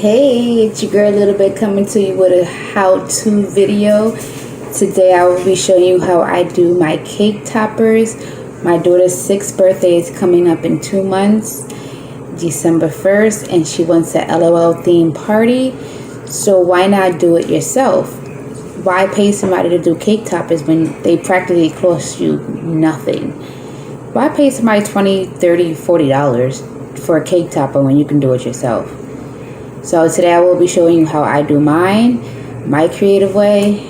Hey, it's your girl Little Bit coming to you with a how-to video. Today I will be showing you how I do my cake toppers. My daughter's 6th birthday is coming up in 2 months, December 1st, and she wants a L.O.L theme party. So why not do it yourself? Why pay somebody to do cake toppers when they practically cost you nothing? Why pay somebody $20, $30, $40 for a cake topper when you can do it yourself? So today I will be showing you how I do mine, my creative way.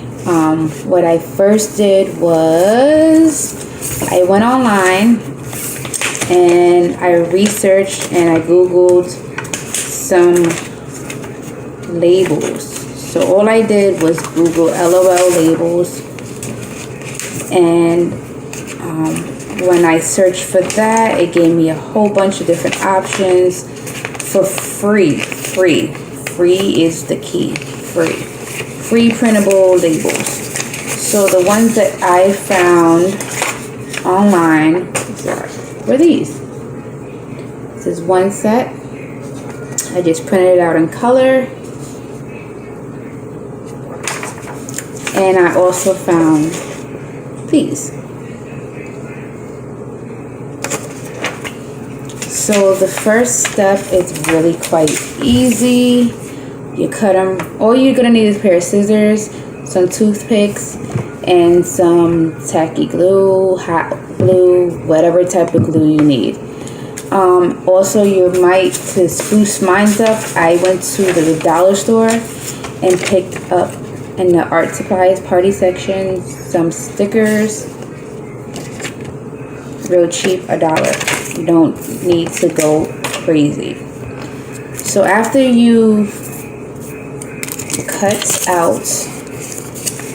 What I first did was I went online and I researched and I Googled some labels. So all I did was Google L.O.L labels, and when I searched for that, it gave me a whole bunch of different options for free. Free is the key. Free printable labels. So the ones that I found online were these. This is one set. I just printed it out in color. And I also found these. So the first step is really quite easy. You cut them. All you're gonna need is a pair of scissors, some toothpicks, and some tacky glue, hot glue, whatever type of glue you need. Also, you might, to spruce mine up, I went to the dollar store and picked up in the art supplies party section some stickers, real cheap, $1. You don't need to go crazy. So after you cut out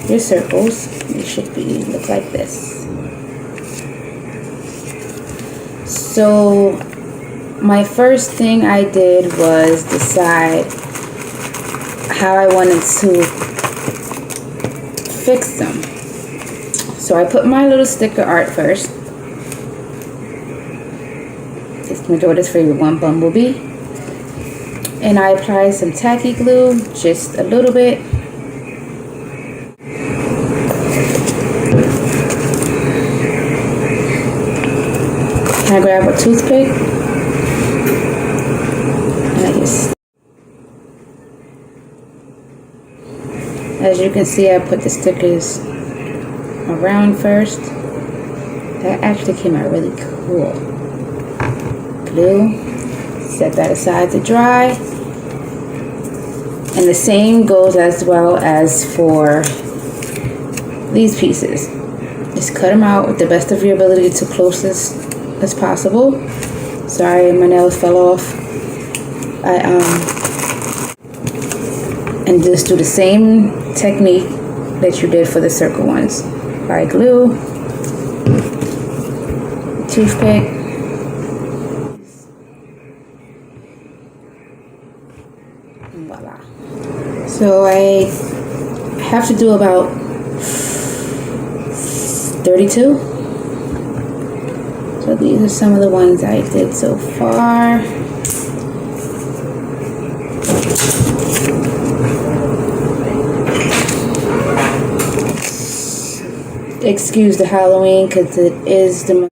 your circles, they should look like this. So my first thing I did was decide how I wanted to fix them. So I put my little sticker art first. It's my daughter's favorite one, Bumblebee. And I apply some tacky glue, just a little bit. I grab a toothpick and I just, as you can see, I put the stickers around first. That actually came out really cool. Glue, set that aside to dry. And the same goes as well as for these pieces. Just cut them out with the best of your ability to closest as possible. Sorry, my nails fell off. And just do the same technique that you did for the circle ones. Apply glue, toothpick, and voila. So I have to do about 32. So these are some of the ones I did so far. Excuse the Halloween because it is the